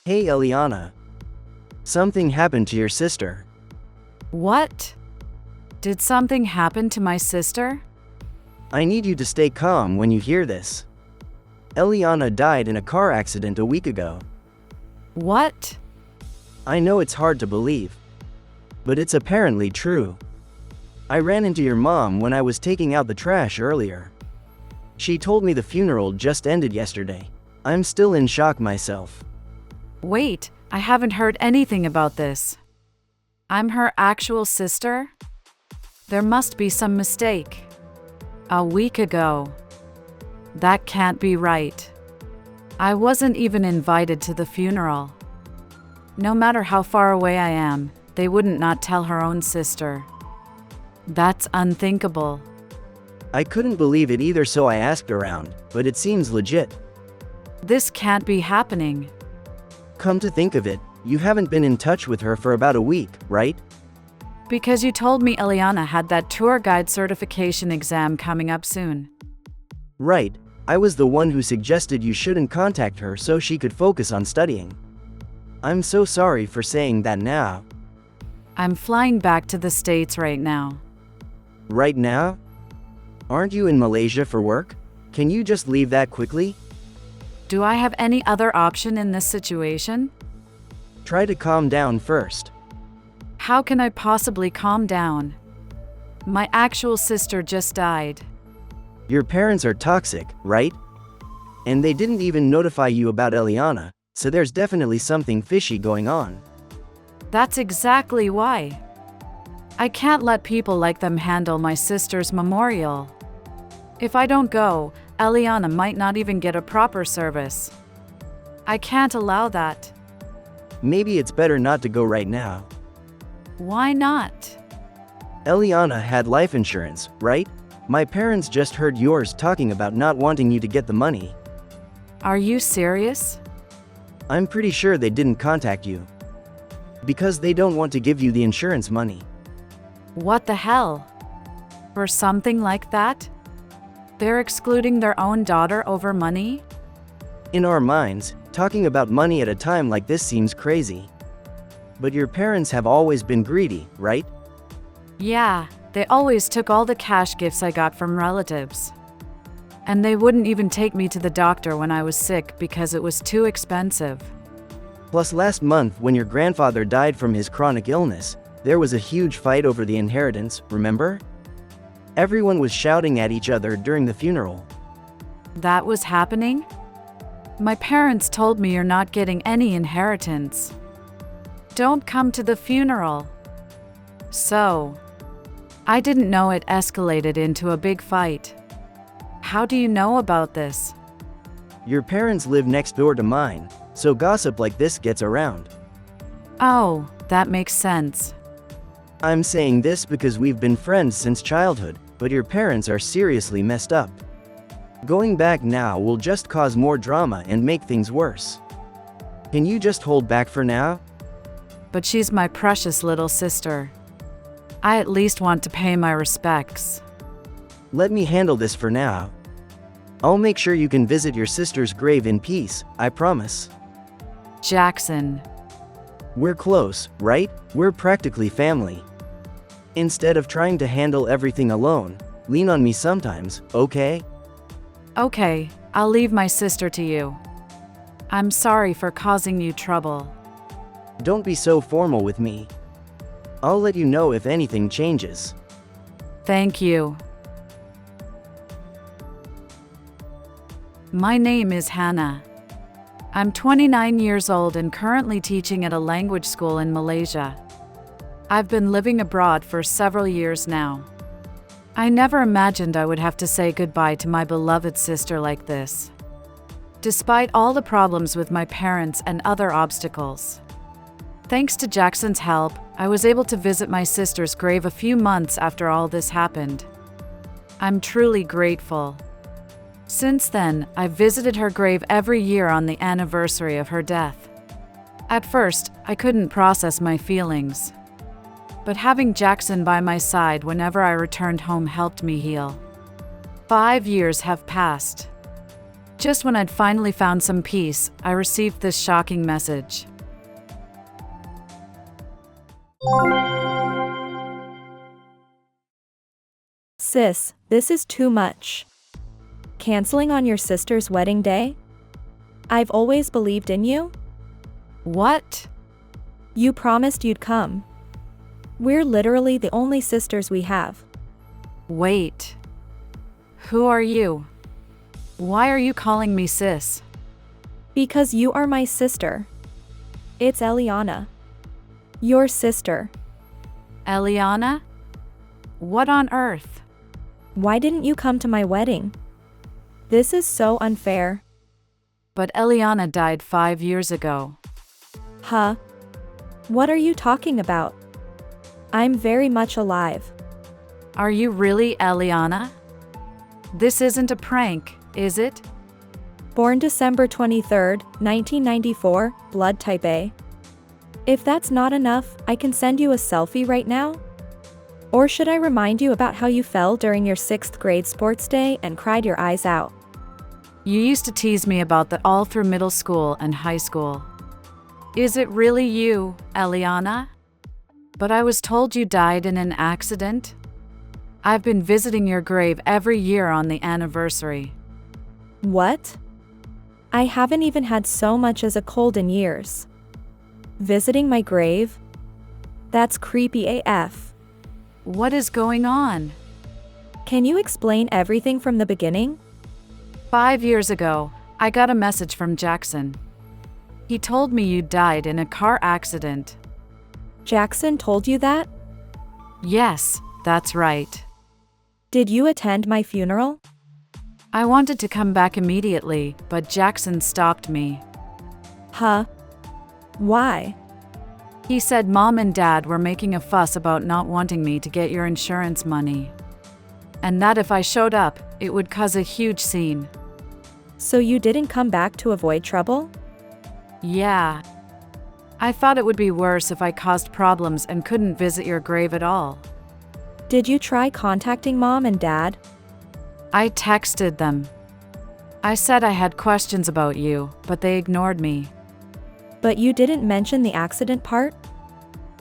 Hey Eliana. Something happened to your sister. What? Did something happen to my sister? I need you to stay calm when you hear this. Eliana died in a car accident a week ago. What? I know it's hard to believe, but it's apparently true. I ran into your mom when I was taking out the trash earlier. She told me the funeral just ended yesterday. I'm still in shock myself. Wait, I haven't heard anything about this. I'm her actual sister? There must be some mistake. A week ago. That can't be right. I wasn't even invited to the funeral. No matter how far away I am, they wouldn't not tell her own sister. That's unthinkable. I couldn't believe it either, so I asked around, but it seems legit. This can't be happening. Come to think of it, you haven't been in touch with her for about a week, right? Because you told me Eliana had that tour guide certification exam coming up soon. Right, I was the one who suggested you shouldn't contact her so she could focus on studying. I'm so sorry for saying that now. I'm flying back to the States right now. Right now? Aren't you in Malaysia for work? Can you just leave that quickly? Do I have any other option in this situation? Try to calm down first. How can I possibly calm down? My actual sister just died. Your parents are toxic, right? And they didn't even notify you about Eliana, so there's definitely something fishy going on. That's exactly why. I can't let people like them handle my sister's memorial. If I don't go, Eliana might not even get a proper service. I can't allow that. Maybe it's better not to go right now. Why not? Eliana had life insurance, right? My parents just heard yours talking about not wanting you to get the money. Are you serious? I'm pretty sure they didn't contact you. Because they don't want to give you the insurance money. What the hell? For something like that? They're excluding their own daughter over money? In our minds, talking about money at a time like this seems crazy. But your parents have always been greedy, right? Yeah, they always took all the cash gifts I got from relatives. And they wouldn't even take me to the doctor when I was sick because it was too expensive. Plus last month when your grandfather died from his chronic illness, there was a huge fight over the inheritance, remember? Everyone was shouting at each other during the funeral. That was happening? My parents told me you're not getting any inheritance. Don't come to the funeral. So, I didn't know it escalated into a big fight. How do you know about this? Your parents live next door to mine, so gossip like this gets around. Oh, that makes sense. I'm saying this because we've been friends since childhood, but your parents are seriously messed up. Going back now will just cause more drama and make things worse. Can you just hold back for now? But she's my precious little sister. I at least want to pay my respects. Let me handle this for now. I'll make sure you can visit your sister's grave in peace, I promise. Jackson. We're close, right? We're practically family. Instead of trying to handle everything alone, lean on me sometimes, okay? Okay, I'll leave my sister to you. I'm sorry for causing you trouble. Don't be so formal with me. I'll let you know if anything changes. Thank you. My name is Hannah. I'm 29 years old and currently teaching at a language school in Malaysia. I've been living abroad for several years now. I never imagined I would have to say goodbye to my beloved sister like this. Despite all the problems with my parents and other obstacles. Thanks to Jackson's help, I was able to visit my sister's grave a few months after all this happened. I'm truly grateful. Since then, I've visited her grave every year on the anniversary of her death. At first, I couldn't process my feelings. But having Jackson by my side whenever I returned home helped me heal. 5 years have passed. Just when I'd finally found some peace, I received this shocking message. Sis, this is too much. Canceling on your sister's wedding day? I've always believed in you. What? You promised you'd come. We're literally the only sisters we have. Wait. Who are you? Why are you calling me sis? Because you are my sister. It's Eliana. Your sister. Eliana? What on earth? Why didn't you come to my wedding? This is so unfair. But Eliana died 5 years ago. Huh? What are you talking about? I'm very much alive. Are you really Eliana? This isn't a prank, is it? Born December 23rd, 1994, blood type A. If that's not enough, I can send you a selfie right now. Or should I remind you about how you fell during your 6th grade sports day and cried your eyes out? You used to tease me about that all through middle school and high school. Is it really you, Eliana? But I was told you died in an accident. I've been visiting your grave every year on the anniversary. What? I haven't even had so much as a cold in years. Visiting my grave? That's creepy AF. What is going on? Can you explain everything from the beginning? 5 years ago, I got a message from Jackson. He told me you died in a car accident. Jackson told you that? Yes, that's right. Did you attend my funeral? I wanted to come back immediately, but Jackson stopped me. Huh? Why? He said Mom and Dad were making a fuss about not wanting me to get your insurance money. And that if I showed up, it would cause a huge scene. So you didn't come back to avoid trouble? Yeah. I thought it would be worse if I caused problems and couldn't visit your grave at all. Did you try contacting Mom and Dad? I texted them. I said I had questions about you, but they ignored me. But you didn't mention the accident part?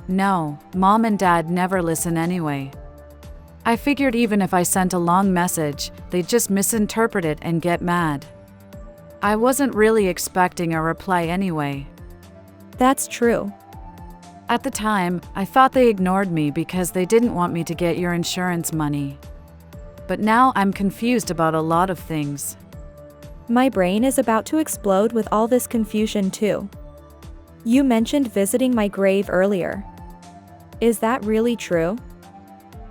No, Mom and Dad never listen anyway. I figured even if I sent a long message, they'd just misinterpret it and get mad. I wasn't really expecting a reply anyway. That's true. At the time, I thought they ignored me because they didn't want me to get your insurance money. But now I'm confused about a lot of things. My brain is about to explode with all this confusion too. You mentioned visiting my grave earlier. Is that really true?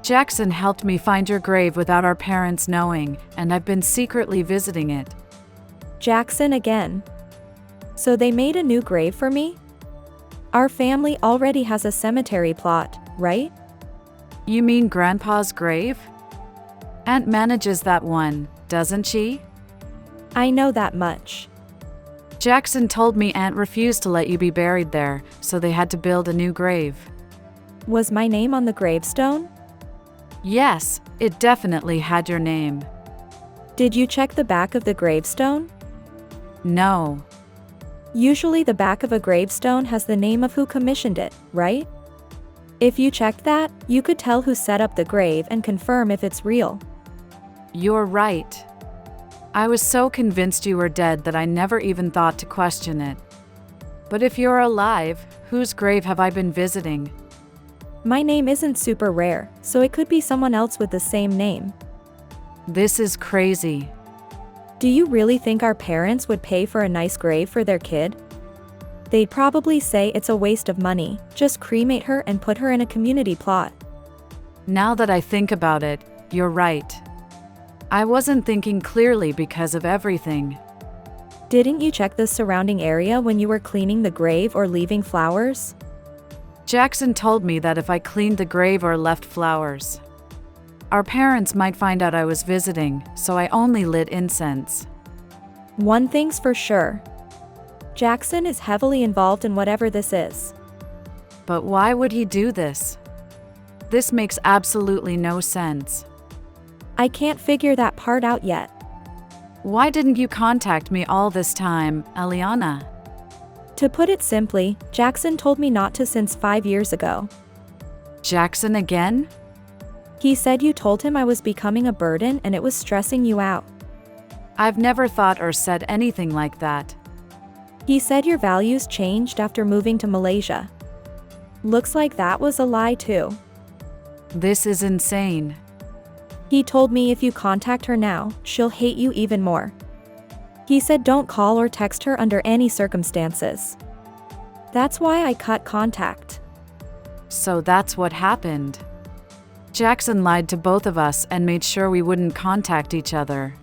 Jackson helped me find your grave without our parents knowing, and I've been secretly visiting it. Jackson again. So they made a new grave for me? Our family already has a cemetery plot, right? You mean Grandpa's grave? Aunt manages that one, doesn't she? I know that much. Jackson told me Aunt refused to let you be buried there, so they had to build a new grave. Was my name on the gravestone? Yes, it definitely had your name. Did you check the back of the gravestone? No. Usually the back of a gravestone has the name of who commissioned it, right? If you checked that, you could tell who set up the grave and confirm if it's real. You're right. I was so convinced you were dead that I never even thought to question it. But if you're alive, whose grave have I been visiting? My name isn't super rare, so it could be someone else with the same name. This is crazy. Do you really think our parents would pay for a nice grave for their kid? They'd probably say it's a waste of money, just cremate her and put her in a community plot. Now that I think about it, you're right. I wasn't thinking clearly because of everything. Didn't you check the surrounding area when you were cleaning the grave or leaving flowers? Jackson told me that if I cleaned the grave or left flowers, our parents might find out I was visiting, so I only lit incense. One thing's for sure. Jackson is heavily involved in whatever this is. But why would he do this? This makes absolutely no sense. I can't figure that part out yet. Why didn't you contact me all this time, Eliana? To put it simply, Jackson told me not to since 5 years ago. Jackson again? He said you told him I was becoming a burden and it was stressing you out. I've never thought or said anything like that. He said your values changed after moving to Malaysia. Looks like that was a lie too. This is insane. He told me if you contact her now, she'll hate you even more. He said don't call or text her under any circumstances. That's why I cut contact. So that's what happened. Jackson lied to both of us and made sure we wouldn't contact each other.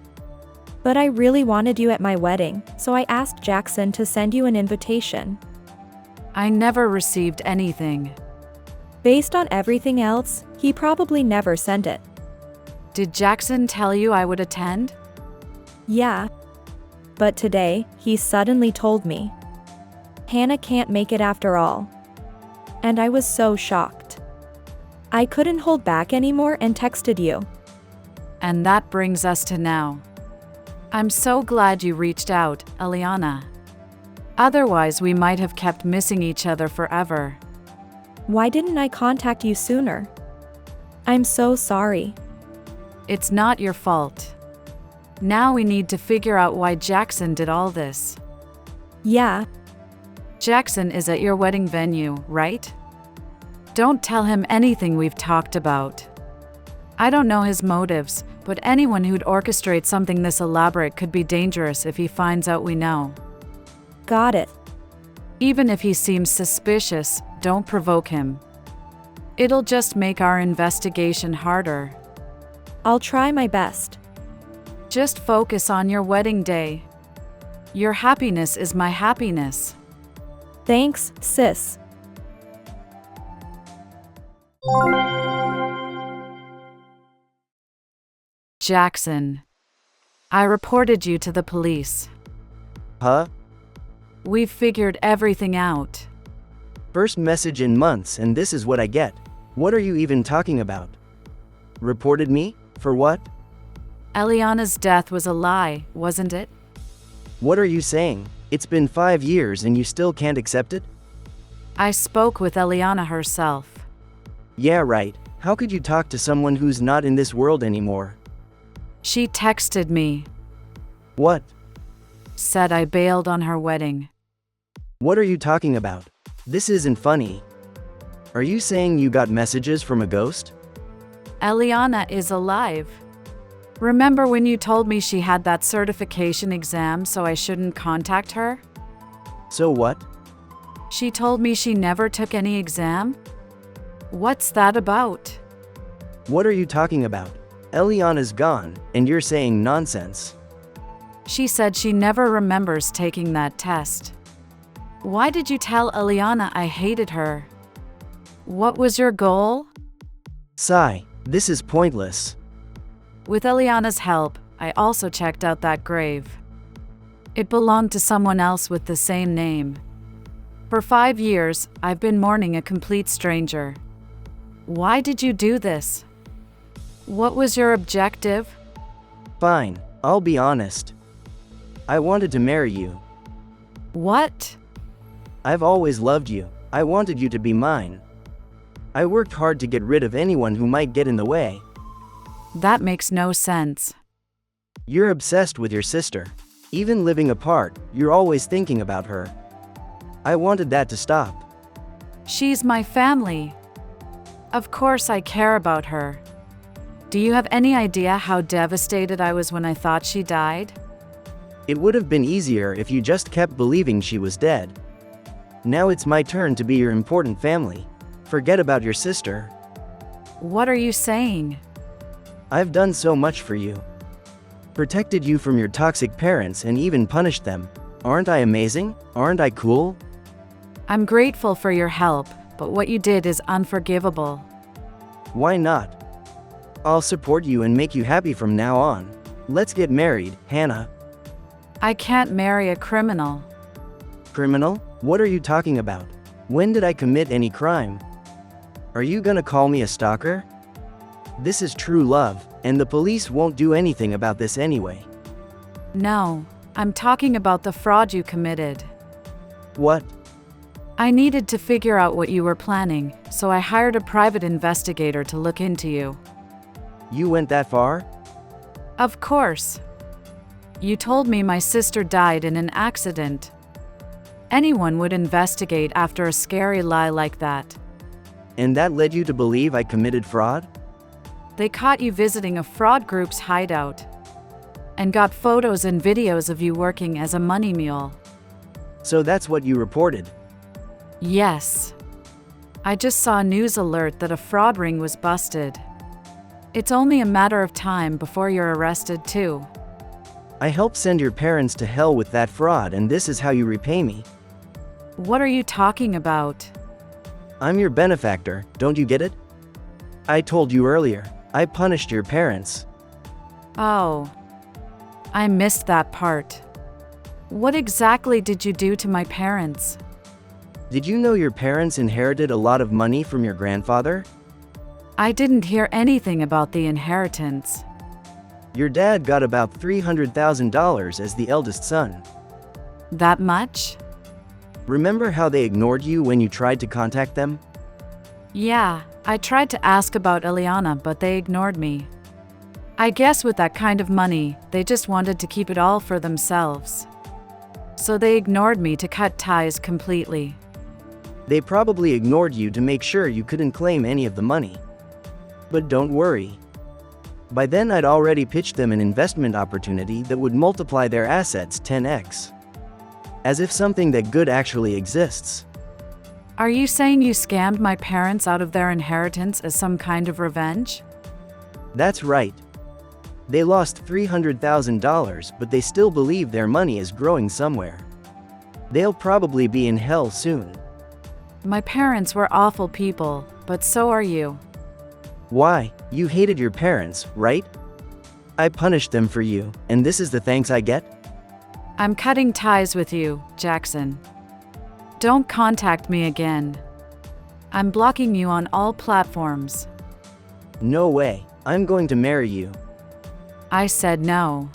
But I really wanted you at my wedding, so I asked Jackson to send you an invitation. I never received anything. Based on everything else, he probably never sent it. Did Jackson tell you I would attend? Yeah. But today, he suddenly told me. Hannah can't make it after all. And I was so shocked. I couldn't hold back anymore and texted you. And that brings us to now. I'm so glad you reached out, Eliana. Otherwise, we might have kept missing each other forever. Why didn't I contact you sooner? I'm so sorry. It's not your fault. Now we need to figure out why Jackson did all this. Yeah. Jackson is at your wedding venue, right? Don't tell him anything we've talked about. I don't know his motives, but anyone who'd orchestrate something this elaborate could be dangerous if he finds out we know. Got it. Even if he seems suspicious, don't provoke him. It'll just make our investigation harder. I'll try my best. Just focus on your wedding day. Your happiness is my happiness. Thanks, sis. Jackson. I reported you to the police. Huh? We've figured everything out. First message in months and this is what I get. What are you even talking about? Reported me? For what? Eliana's death was a lie, wasn't it? What are you saying? It's been 5 years and you still can't accept it? I spoke with Eliana herself. Yeah, right. How could you talk to someone who's not in this world anymore? She texted me. What? Said I bailed on her wedding. What are you talking about? This isn't funny. Are you saying you got messages from a ghost? Eliana is alive. Remember when you told me she had that certification exam so I shouldn't contact her? So what? She told me she never took any exam? What's that about? What are you talking about? Eliana's gone, and you're saying nonsense. She said she never remembers taking that test. Why did you tell Eliana I hated her? What was your goal? Sigh, this is pointless. With Eliana's help, I also checked out that grave. It belonged to someone else with the same name. For 5 years, I've been mourning a complete stranger. Why did you do this? What was your objective? Fine, I'll be honest. I wanted to marry you. What? I've always loved you. I wanted you to be mine. I worked hard to get rid of anyone who might get in the way. That makes no sense. You're obsessed with your sister. Even living apart, you're always thinking about her. I wanted that to stop. She's my family. Of course I care about her. Do you have any idea how devastated I was when I thought she died? It would have been easier if you just kept believing she was dead. Now it's my turn to be your important family. Forget about your sister. What are you saying? I've done so much for you. Protected you from your toxic parents and even punished them. Aren't I amazing? Aren't I cool? I'm grateful for your help, but what you did is unforgivable. Why not? I'll support you and make you happy from now on. Let's get married, Hannah. I can't marry a criminal. Criminal? What are you talking about? When did I commit any crime? Are you gonna call me a stalker? This is true love, and the police won't do anything about this anyway. No, I'm talking about the fraud you committed. What? I needed to figure out what you were planning, so I hired a private investigator to look into you. You went that far? Of course. You told me my sister died in an accident. Anyone would investigate after a scary lie like that. And that led you to believe I committed fraud? They caught you visiting a fraud group's hideout and got photos and videos of you working as a money mule. So that's what you reported? Yes. I just saw a news alert that a fraud ring was busted. It's only a matter of time before you're arrested too. I helped send your parents to hell with that fraud, and this is how you repay me. What are you talking about? I'm your benefactor, don't you get it? I told you earlier, I punished your parents. Oh. I missed that part. What exactly did you do to my parents? Did you know your parents inherited a lot of money from your grandfather? I didn't hear anything about the inheritance. Your dad got about $300,000 as the eldest son. That much? Remember how they ignored you when you tried to contact them? Yeah, I tried to ask about Eliana, but they ignored me. I guess with that kind of money, they just wanted to keep it all for themselves. So they ignored me to cut ties completely. They probably ignored you to make sure you couldn't claim any of the money. But don't worry. By then I'd already pitched them an investment opportunity that would multiply their assets 10x. As if something that good actually exists. Are you saying you scammed my parents out of their inheritance as some kind of revenge? That's right. They lost $300,000, but they still believe their money is growing somewhere. They'll probably be in hell soon. My parents were awful people, but so are you. Why? You hated your parents, right? I punished them for you, and this is the thanks I get? I'm cutting ties with you, Jackson. Don't contact me again. I'm blocking you on all platforms. No way. I'm going to marry you. I said no.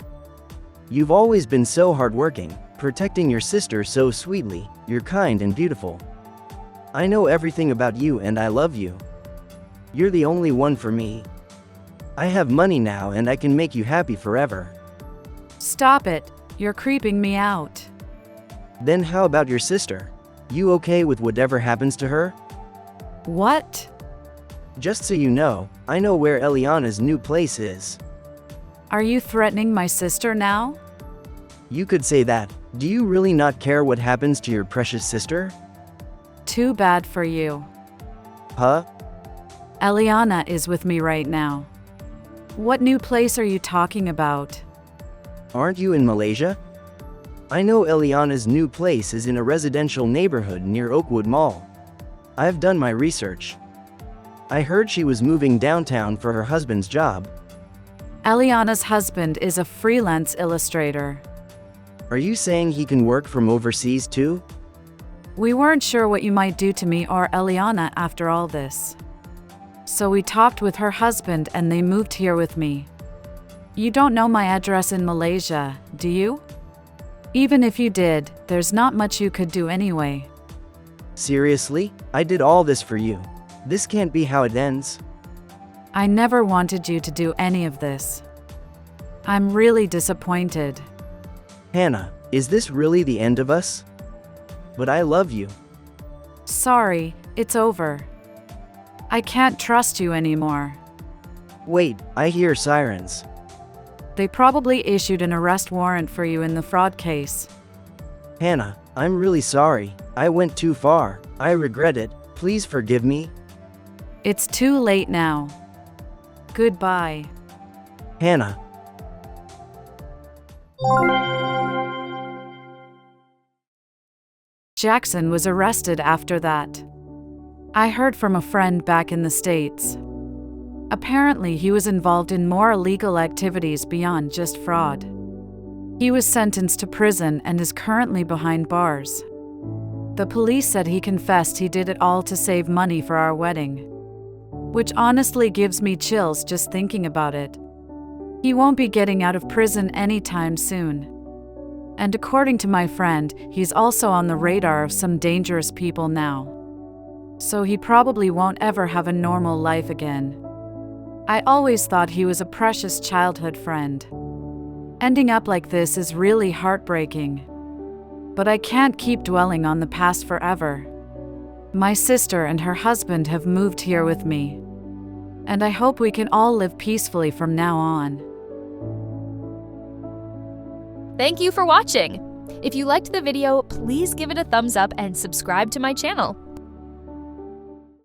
You've always been so hardworking, protecting your sister so sweetly. You're kind and beautiful. I know everything about you and I love you. You're the only one for me. I have money now and I can make you happy forever. Stop it. You're creeping me out. Then how about your sister? You okay with whatever happens to her? What? Just so you know, I know where Eliana's new place is. Are you threatening my sister now? You could say that. Do you really not care what happens to your precious sister? Too bad for you. Huh? Eliana is with me right now. What new place are you talking about? Aren't you in Malaysia? I know Eliana's new place is in a residential neighborhood near Oakwood Mall. I've done my research. I heard she was moving downtown for her husband's job. Eliana's husband is a freelance illustrator. Are you saying he can work from overseas too? We weren't sure what you might do to me or Eliana after all this. So we talked with her husband and they moved here with me. You don't know my address in Malaysia, do you? Even if you did, there's not much you could do anyway. Seriously? I did all this for you. This can't be how it ends. I never wanted you to do any of this. I'm really disappointed. Hannah, is this really the end of us? But I love you. Sorry, it's over. I can't trust you anymore. Wait, I hear sirens. They probably issued an arrest warrant for you in the fraud case. Hannah, I'm really sorry. I went too far. I regret it. Please forgive me. It's too late now. Goodbye. Hannah. Jackson was arrested after that. I heard from a friend back in the States. Apparently, he was involved in more illegal activities beyond just fraud. He was sentenced to prison and is currently behind bars. The police said he confessed he did it all to save money for our wedding. Which honestly gives me chills just thinking about it. He won't be getting out of prison anytime soon. And according to my friend, he's also on the radar of some dangerous people now. So he probably won't ever have a normal life again. I always thought he was a precious childhood friend. Ending up like this is really heartbreaking. But I can't keep dwelling on the past forever. My sister and her husband have moved here with me. And I hope we can all live peacefully from now on. Thank you for watching! If you liked the video, please give it a thumbs up and subscribe to my channel.